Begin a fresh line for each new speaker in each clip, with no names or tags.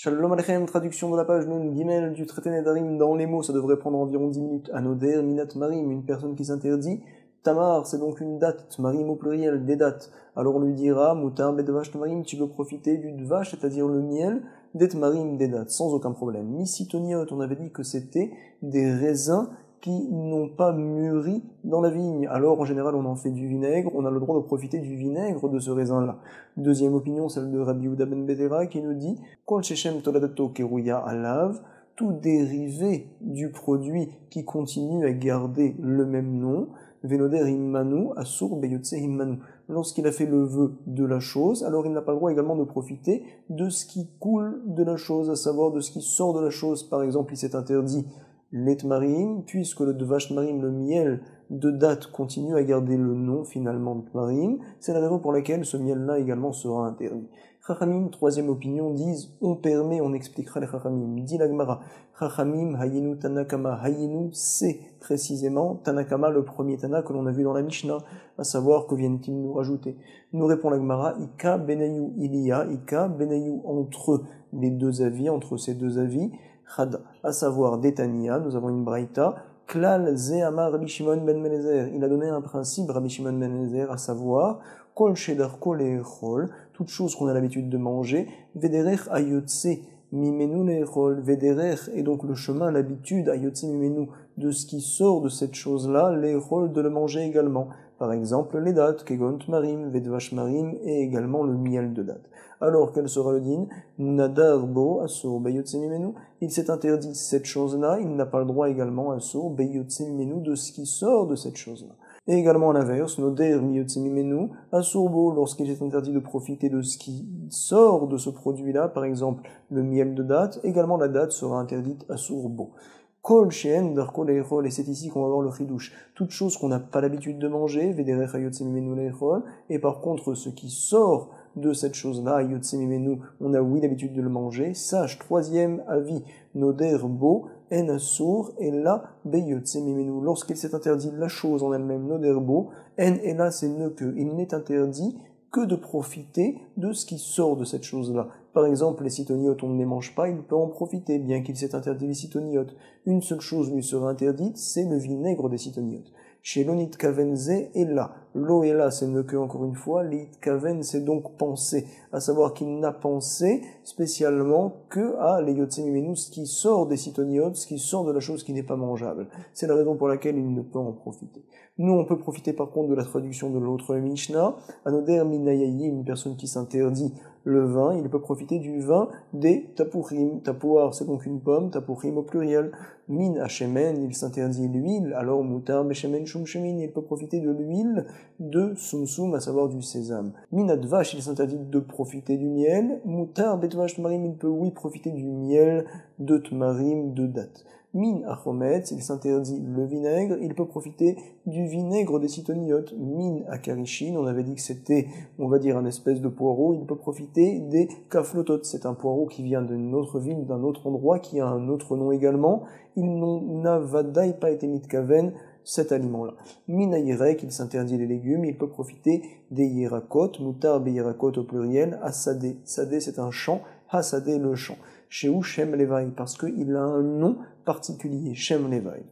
Shalom Aleichem, traduction de la page Nun Gimel du traité Nedarim. Dans les mots, ça devrait prendre environ 10 minutes. Anoder, Minat Marim, une personne qui s'interdit. Tamar, c'est donc une date. Marim au pluriel, des dates. Alors on lui dira, Mutar Bedvash Marim, tu peux profiter du Dvash, c'est-à-dire le miel, des Marim, des dates, sans aucun problème. Misitoniot, on avait dit que c'était des raisins qui n'ont pas mûri dans la vigne. Alors, en général, on en fait du vinaigre, on a le droit de profiter du vinaigre de ce raisin-là. Deuxième opinion, celle de Rabbi Yehuda ben Betera, qui nous dit « Kol shechem toladato keruya alav » tout dérivé du produit qui continue à garder le même nom, Venoder immanu asur beyotse immanu. Lorsqu'il a fait le vœu de la chose, alors il n'a pas le droit également de profiter de ce qui coule de la chose, à savoir de ce qui sort de la chose. Par exemple, il s'est interdit l'etmarim, puisque le dvash marim, le miel de date, continue à garder le nom finalement de marim, c'est la raison pour laquelle ce miel-là également sera interdit. Chachamim, troisième opinion, disent on permet, on expliquera les Chachamim. Dit la Gemara, Chachamim hayinu tanakama, hayinu c'est précisément Tanakama, le premier Tana que l'on a vu dans la Mishnah, à savoir que viennent-ils nous rajouter. Nous répond la Gemara, Ika benayu iliya, Ika benayu entre les deux avis, entre ces deux avis, Chada, à savoir d'Etania, nous avons une braïta, Klal Zehamar Rabbi Shimon ben Melezer, il a donné un principe, Rabbi Shimon ben Melezer, à savoir, Kol Shedar Kol Echol, toute chose qu'on a l'habitude de manger, Vederech Ayotse Mimenu Leechol, Vederech, et donc le chemin, l'habitude, Ayotse Mimenu, de ce qui sort de cette chose-là, Leechol, de le manger également. Par exemple, les dates, Kegont Marim, Vedvash Marim, et également le miel de date. Alors, quel sera le din? Nadar bo asur beyotse mimenu. Il s'est interdit cette chose-là, il n'a pas le droit également asur beyotse mimenu de ce qui sort de cette chose-là. Et également à l'inverse, noder miyotse mimenu asur bo, lorsqu'il est interdit de profiter de ce qui sort de ce produit-là, par exemple le miel de date, également la date sera interdite asur bo. Kol she'en dar kol echol, et c'est ici qu'on va voir le chidouche. Toute chose qu'on n'a pas l'habitude de manger, vederech ayotse mimenu leechol, et par contre ce qui sort de cette chose-là, ayotse mimenu, on a oui l'habitude de le manger. Sache, troisième avis, noder bo, en asur, et là, beyotse mimenu. Lorsqu'il s'est interdit la chose en elle-même, noder bo, en, et là c'est ne que, il n'est interdit que de profiter de ce qui sort de cette chose-là. Par exemple, les cytoniotes, on ne les mange pas, il peut en profiter, bien qu'il s'est interdit les cytoniotes. Une seule chose lui sera interdite, c'est le vinaigre des cytoniotes. Chez l'onit kavenze et là. L'eau est là, c'est ne que, encore une fois, l'it kaven, c'est donc penser. À savoir qu'il n'a pensé spécialement que à l'eyotse mimenu, ce qui sort des cytoniotes, ce qui sort de la chose qui n'est pas mangeable. C'est la raison pour laquelle il ne peut en profiter. Nous, on peut profiter par contre de la traduction de l'autre Mishnah. Anoder minayayi, une personne qui s'interdit le vin, il peut profiter du vin des tapurim. Tapouar, c'est donc une pomme, tapurim au pluriel. Min hachemen, il s'interdit l'huile, alors mutar beshemen shumshemin, il peut profiter de l'huile de sumsum, à savoir du sésame. Min advash, il s'interdit de profiter du miel. Mutar betvash tmarim, il peut oui profiter du miel de tmarim, de date. Min achometz, il s'interdit le vinaigre, il peut profiter du vinaigre des cytoniotes. Min akarishin, on avait dit que c'était, on va dire, un espèce de poireau, il peut profiter des kaflotot, c'est un poireau qui vient d'une autre ville, d'un autre endroit, qui a un autre nom également. Il n'a vadaï pas été mitkaven, cet aliment-là. Min ayerek, il s'interdit les légumes, il peut profiter des yerakot, mutar beyerakot au pluriel, hasadé. Sadé, c'est un champ, hasadé, le champ. Chez où Shem Levaï, parce qu'il a un nom particulier, Shem Levaï.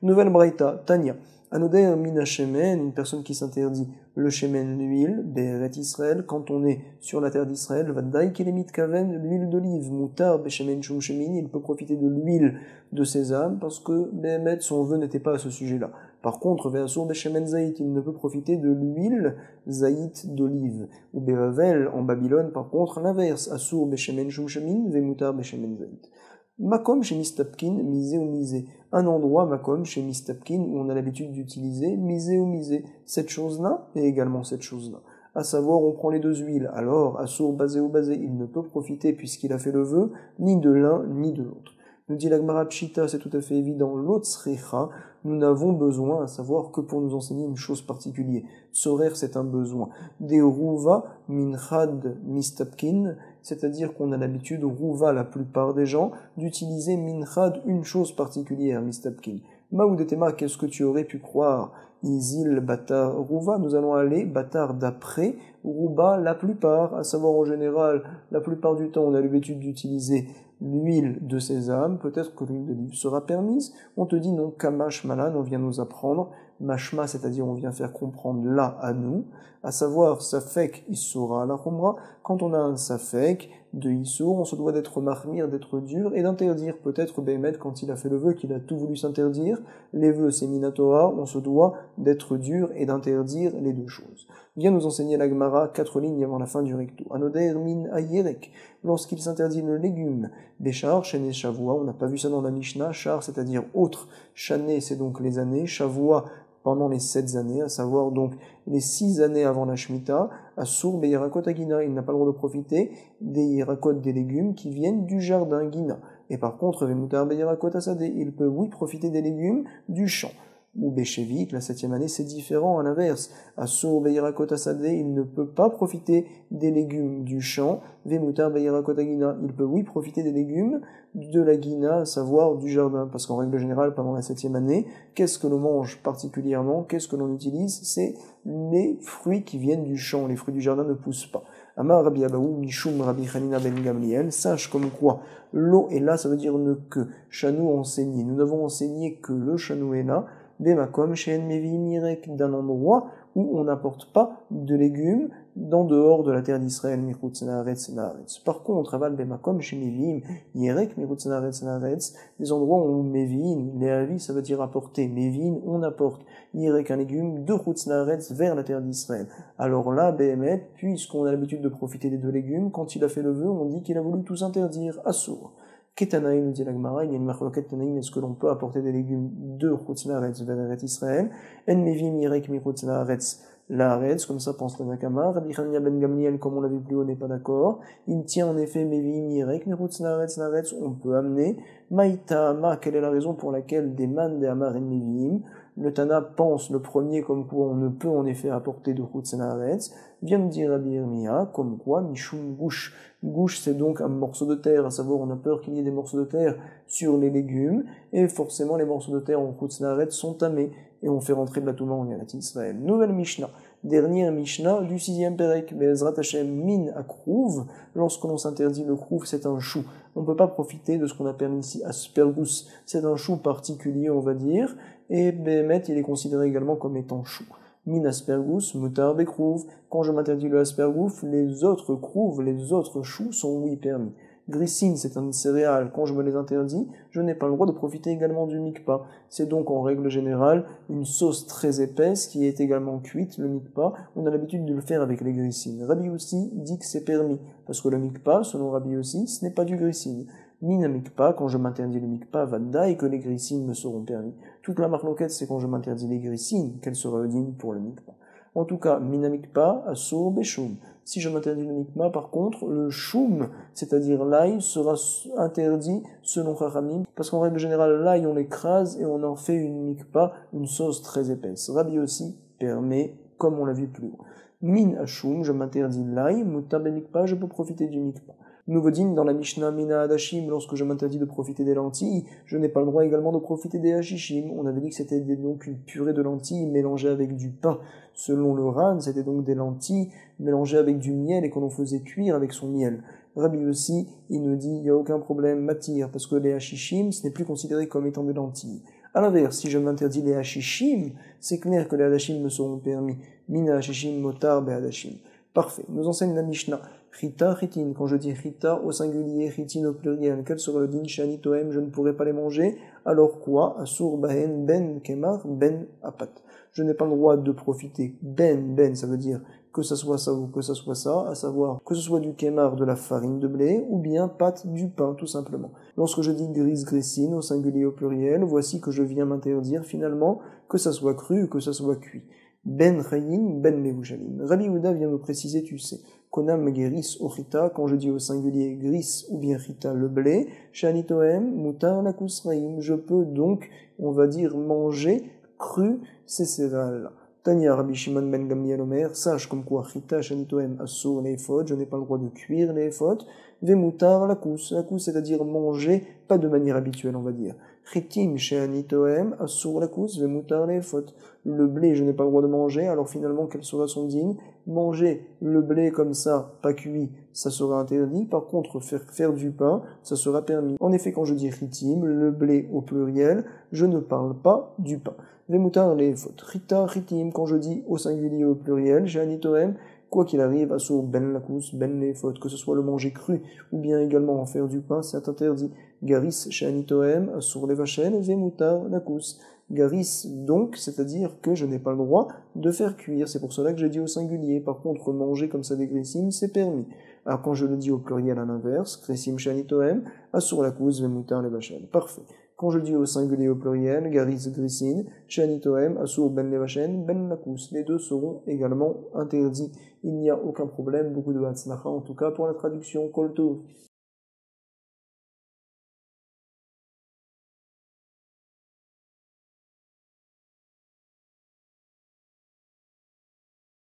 Nouvelle braïta, Tanya. Anoder mina shemen, une personne qui s'interdit le shemen, l'huile, Be'eret Israël, quand on est sur la terre d'Israël, Vadaï kelemit kaven, l'huile d'olive, mutar beshemen shum shemin, il peut profiter de l'huile de sésame, parce que Behemet, son vœu n'était pas à ce sujet-là. Par contre, Ve'asur beshemen zaït, il ne peut profiter de l'huile zaït d'olive. Ou Be'avel, en Babylone, par contre, l'inverse, asur beshemen shum shemin, ve'mutar beshemen zaït. Makom chez Mistapkin, misé ou misé. Un endroit, Makom chez Mistapkin, où on a l'habitude d'utiliser misé ou misé. Cette chose-là et également cette chose-là. À savoir, on prend les deux huiles. Alors, Assour, basé ou basé, il ne peut profiter puisqu'il a fait le vœu, ni de l'un, ni de l'autre. Nous dit la Gemara Pshita, c'est tout à fait évident. L'otsrecha, nous n'avons besoin, à savoir que pour nous enseigner une chose particulière. Tsorer, c'est un besoin. Des rouva, minchad, mistapkin, c'est-à-dire qu'on a l'habitude, rouva, la plupart des gens, d'utiliser minchad, une chose particulière, mistapkin. Maoudetema, qu'est-ce que tu aurais pu croire? Isil, batar, rouva, nous allons aller, batar d'après, Rouba, la plupart, à savoir en général, la plupart du temps, on a l'habitude d'utiliser l'huile de sésame, peut-être que l'huile d'olive sera permise. On te dit non, kamash malan, on vient nous apprendre, mashma, c'est-à-dire on vient faire comprendre là à nous, à savoir safek issura la khumra. Quand on a un safek de issour, on se doit d'être marmire, d'être dur et d'interdire. Peut-être Béhémet, quand il a fait le vœu, qu'il a tout voulu s'interdire. Les vœux, c'est minatora, on se doit d'être dur et d'interdire les deux choses. Vient nous enseigner la Gemara, 4 lignes avant la fin du recto. Anoder min ayerek, lorsqu'il s'interdit le légume. Béchar, chané, shavua, on n'a pas vu ça dans la Mishnah. Char, c'est-à-dire autre. Chané, c'est donc les années. Shavua, pendant les 7 années, à savoir donc les 6 années avant la Shemitah. Assur beyirakot agina, il n'a pas le droit de profiter des yirakot des légumes qui viennent du jardin gina. Et par contre, vemutar beyirakot asade, il peut oui profiter des légumes du champ. Ou Béchévik, la 7e année, c'est différent, à l'inverse. Assur beyirakot asade, il ne peut pas profiter des légumes du champ. Vemutar beyirakot agina, il peut oui profiter des légumes de la guina, à savoir du jardin. Parce qu'en règle générale, pendant la 7e année, qu'est-ce que l'on mange particulièrement? Qu'est-ce que l'on utilise? C'est les fruits qui viennent du champ. Les fruits du jardin ne poussent pas. Amar Rabbi Abaou, Mishum Rabbi Hanina ben Gamliel, sache comme quoi l'eau est là, ça veut dire ne que. Chanou enseigné. Nous n'avons enseigné que le chanou est là. Bemakom Shen Mevi Mirek, d'un endroit où on n'apporte pas de légumes d'en dehors de la terre d'Israël, Michutz Naaretz Naaretz. Par contre, Aval Bemakom Shen Mevim Yerek, Michutz Naaretz Naaretz, des endroits où Mevin, les avis, ça veut dire apporter. Mevin, on apporte. Yerek, un légume de Chutz Naaretz vers la terre d'Israël. Alors là, Behemet, puisqu'on a l'habitude de profiter des deux légumes, quand il a fait le vœu, on dit qu'il a voulu tous interdire. Assour. Ketanaï, nous dit la Gemara, il y a une marloquette Tanaïm, est-ce que l'on peut apporter des légumes de Chutz Naaretz vers Eretz Israël? En Mevim Yerek mi Chutz Naaretz Laaretz, comme ça pense la Nakama. Rabbi Hanina ben Gamliel, comme on l'a vu plus haut, n'est pas d'accord. Il tient en effet Mevim Yerek mi Chutz Naaretz Laaretz, on peut amener. Maïta Ama, quelle est la raison pour laquelle des man de Amar en Mevim? Le Tana pense le premier comme quoi on ne peut en effet apporter de Chutz Naaretz. Vient nous dire Rabbi Yirmiya, comme quoi Mishum Gouche. Gouche, c'est donc un morceau de terre, à savoir on a peur qu'il y ait des morceaux de terre sur les légumes, et forcément les morceaux de terre en Chutz Naaretz sont tamés, et on fait rentrer de la Touma en Eretz Israël. Nouvelle Mishnah, dernière Mishnah du 6e Perek, Be'ezrat Hashem min akrouv, lorsque l'on s'interdit le krouv, c'est un chou. On ne peut pas profiter de ce qu'on appelle ici aspergus, c'est un chou particulier on va dire, et Behemet il est considéré également comme étant chou. Min aspergus, mutar bekrouv. Quand je m'interdis le aspergus, les autres krouv, les autres choux sont oui permis. Grissine, c'est une céréale. Quand je me les interdis, je n'ai pas le droit de profiter également du mikpa. C'est donc en règle générale une sauce très épaisse qui est également cuite, le mikpa. On a l'habitude de le faire avec les grissines. Rabbi aussi dit que c'est permis, parce que le mikpa, selon Rabbi aussi, ce n'est pas du grissine. Mina mikpa, quand je m'interdis le mikpa, vada, et que les grissines me seront permis. Toute la marloquette, c'est quand je m'interdis les grissines, qu'elle sera digne pour le mikpa. En tout cas, mina mikpa, assour beshum. Si je m'interdis le mikpa, par contre, le choum, c'est-à-dire l'ail, sera interdit selon Chachamim, parce qu'en règle générale, l'ail, on l'écrase et on en fait une mikpa, une sauce très épaisse. Rabbi aussi permet, comme on l'a vu plus haut. Min ashoum, je m'interdis l'ail, mutab mikpa, je peux profiter du mikpa. Nouveau digne dans la Mishnah Mina Hadashim, lorsque je m'interdis de profiter des lentilles, je n'ai pas le droit également de profiter des hashishim. On avait dit que c'était donc une purée de lentilles mélangée avec du pain. Selon le Ran, c'était donc des lentilles mélangées avec du miel et qu'on en faisait cuire avec son miel. Rabbi aussi, il nous dit, il n'y a aucun problème, matir, parce que les hashishim, ce n'est plus considéré comme étant des lentilles. À l'inverse, si je m'interdis les hashishim, c'est clair que les hadashim me seront permis. Mina hashishim motar be hadashim. Parfait. Nous enseigne la Mishnah. Chita, chitin. Quand je dis chita au singulier, chitin au pluriel, quel sera le din shani toem, je ne pourrai pas les manger. Alors quoi? Asur bahen ben kemar ben apat. Je n'ai pas le droit de profiter. Ben, ça veut dire que ça soit ça ou que ça soit ça, à savoir que ce soit du kemar, de la farine de blé, ou bien pâte du pain, tout simplement. Lorsque je dis gris grissine au singulier au pluriel, voici que je viens m'interdire finalement que ça soit cru ou que ça soit cuit. Ben Chayin, Ben Mevushalim. Rabbi Houda vient me préciser, tu sais, Konam Geris au Chita, quand je dis au singulier Gris ou bien Chita le blé, Shani Toem, Mutar Lakusraim, je peux donc, on va dire, manger cru ces céréales-là. Tania Rabbi Shimon Ben Gamliel Omer, sache comme quoi Chita Shani Toem Assur les fautes, je n'ai pas le droit de cuire les fautes, Vemutar Lakus, c'est-à-dire manger, pas de manière habituelle, on va dire. Chitim Shani Toem Assur Lakus, Vemutar les fautes. Le blé, je n'ai pas le droit de manger, alors finalement, quel sera son digne? manger le blé comme ça, pas cuit, ça sera interdit. Par contre, faire du pain, ça sera permis. En effet, quand je dis ritim, le blé au pluriel, je ne parle pas du pain. Vemutar les fautes. Rita, ritim, quand je dis au singulier au pluriel, j'ai un itoem, quoi qu'il arrive, assur ben lakous, ben les fautes, que ce soit le manger cru ou bien également en faire du pain, c'est interdit. Garis, chez un itoem, assur les vachen, vemutar lakous. Garis, donc, c'est-à-dire que je n'ai pas le droit de faire cuire. C'est pour cela que j'ai dit au singulier. Par contre, manger comme ça des grissim, c'est permis. Alors quand je le dis au pluriel à l'inverse, grissim shanitoem, assur la cous, vemutar les vachen. Parfait. Quand je dis au singulier au pluriel, garis grissin, shanitoem, assur ben les vachen, ben la cous. Les deux seront également interdits. Il n'y a aucun problème, beaucoup de hatzlacha, en tout cas pour la traduction, kolto.